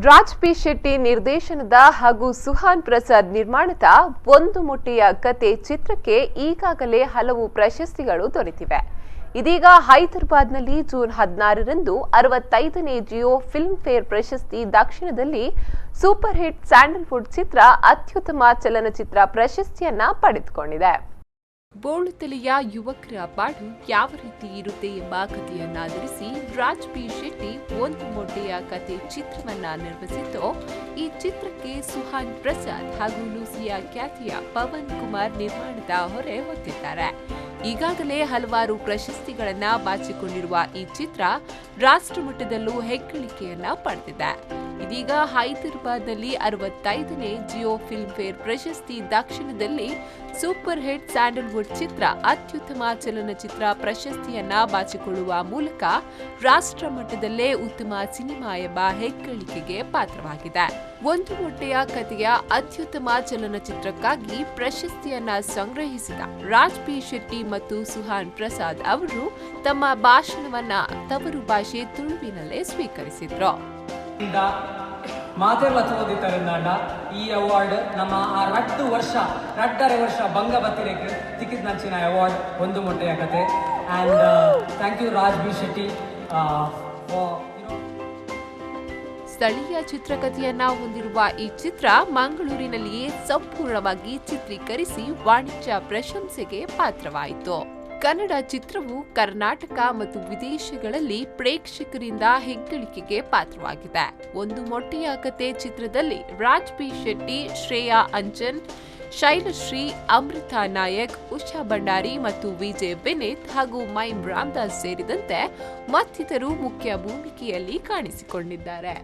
Raj P Shetty ನಿರ್ದೇಶನದ ಹಾಗೂ ಸುಹಾನ್ ಪ್ರಸಾದ್ ನಿರ್ಮಾಣದ ಒಂದು ಮೊಟ್ಟೆಯ ಕತೆ ಚಿತ್ರಕ್ಕೆ ಈಗಾಗಲೇ ಹಲವು ಪ್ರಶಸ್ತಿಗಳು ದೊರೆತಿವೆ. ಇದೀಗ ಹೈದರಾಬಾದ್ನಲ್ಲಿ ಜೂನ್ 16ರಂದು 65ನೇ ಜಿಯೋ ಫಿಲ್ಮ್ ಫೇರ್ ಪ್ರಶಸ್ತಿ ದಕ್ಷಿಣದಲ್ಲಿ ಸೂಪರ್ ಹಿಟ್ ಸ್ಯಾಂಡಲ್ವುಡ್ ಚಿತ್ರ ಅತ್ಯುತ್ತಮ ಚಲನಚಿತ್ರ ಪ್ರಶಸ್ತಿಯನ್ನ ಪಡೆದುಕೊಂಡಿದೆ. ಬೋಳು ತಲೆಯ ಯುವಕರ ಪಾಡು ಯಾವ ರೀತಿ ಇರುತ್ತೆ ಎಂಬ ಕಥೆಯನ್ನಾಧರಿಸಿ ರಾಜ್ ಪಿ ಶೆಟ್ಟಿ ಒಂದು ಮೊಟ್ಟೆಯ ಕತೆ ಚಿತ್ರವನ್ನ ನಿರ್ಮಿಸಿದ್ದು, ಈ ಚಿತ್ರಕ್ಕೆ ಸುಹಾನ್ ಪ್ರಸಾದ್ ಹಾಗೂ ಲೂಸಿಯಾ ಖ್ಯಾತಿಯ ಪವನ್ ಕುಮಾರ್ ನಿರ್ಮಾಣದ ಹೊರೆ ಹೊತ್ತಿದ್ದಾರೆ. ಈಗಾಗಲೇ ಹಲವಾರು ಪ್ರಶಸ್ತಿಗಳನ್ನ ಬಾಚಿಕೊಂಡಿರುವ ಈ ಚಿತ್ರ ರಾಷ್ಟ್ರಮಟ್ಟದಲ್ಲೂ ಹೆಗ್ಗಳಿಕೆಯನ್ನ ಪಡೆದಿದೆ. ಇದೀಗ ಹೈದರಾಬಾದ್ನಲ್ಲಿ 65ನೇ ಜಿಯೋ ಫಿಲ್ಮ್ ಫೇರ್ ಪ್ರಶಸ್ತಿ ದಕ್ಷಿಣದಲ್ಲಿ ಸೂಪರ್ ಹಿಟ್ ಸ್ಯಾಂಡಲ್ವುಡ್ ಚಿತ್ರ ಅತ್ಯುತ್ತಮ ಚಲನಚಿತ್ರ ಪ್ರಶಸ್ತಿಯನ್ನ ಬಾಚಿಕೊಳ್ಳುವ ಮೂಲಕ ರಾಷ್ಟ್ರ ಮಟ್ಟದಲ್ಲೇ ಉತ್ತಮ ಸಿನಿಮಾ ಎಂಬ ಹೆಗ್ಗಳಿಕೆಗೆ ಪಾತ್ರವಾಗಿದೆ. ಒಂದು ಮೊಟ್ಟೆಯ ಕಥೆಯ ಅತ್ಯುತ್ತಮ ಚಲನಚಿತ್ರಕ್ಕಾಗಿ ಪ್ರಶಸ್ತಿಯನ್ನ ಸಂಗ್ರಹಿಸಿದ ರಾಜ್ ಪಿ ಶೆಟ್ಟಿ ಮತ್ತು ಸುಹಾನ್ ಪ್ರಸಾದ್ ಅವರು ತಮ್ಮ ಭಾಷಣವನ್ನ ತವರು ಭಾಷೆ ತುಳುವಿನಲ್ಲೇ ಸ್ವೀಕರಿಸಿದ್ರು. ಮಾತೆರ್ಲ ತರಂದಾಂಡ ಈ ಅವಾರ್ಡ್ ನಮ್ಮ ಆ ರಡ್ಡರೆ ವರ್ಷ ಬಂಗ ಬತ್ತಿರೇಕೆ ತಿಕ್ಕಿದ ನಂಚಿನ ಅವಾರ್ಡ್ ಒಂದು ಮೊಟ್ಟೆಯ ಕತೆ. And thank you Raj B Shetty. ಸ್ಥಳೀಯ ಚಿತ್ರಕಥೆಯನ್ನ ಹೊಂದಿರುವ ಈ ಚಿತ್ರ ಮಂಗಳೂರಿನಲ್ಲಿಯೇ ಸಂಪೂರ್ಣವಾಗಿ ಚಿತ್ರೀಕರಿಸಿ ವಾಣಿಜ್ಯ ಪ್ರಶಂಸೆಗೆ ಪಾತ್ರವಾಯಿತು. ಕನ್ನಡ ಚಿತ್ರವು ಕರ್ನಾಟಕ ಮತ್ತು ವಿದೇಶಗಳಲ್ಲಿ ಪ್ರೇಕ್ಷಕರಿಂದ ಹೆಗ್ಗಳಿಕೆಗೆ ಪಾತ್ರವಾಗಿದೆ. ಒಂದು ಮೊಟ್ಟೆಯ ಕತೆ ಚಿತ್ರದಲ್ಲಿ ರಾಜ್ ಪಿ ಶೆಟ್ಟಿ, ಶ್ರೇಯಾ ಅಂಜನ್, ಶೈಲಶ್ರೀ, ಅಮೃತಾ ನಾಯಕ್, ಉಷಾ ಭಂಡಾರಿ ಮತ್ತು ವಿಜಯ್ ಬೆನೆತ್ ಹಾಗೂ ಮೈಮ್ ರಾಮದಾಸ್ ಸೇರಿದಂತೆ ಮತ್ತಿತರರು ಮುಖ್ಯ ಭೂಮಿಕೆಯಲ್ಲಿ ಕಾಣಿಸಿಕೊಂಡಿದ್ದಾರೆ.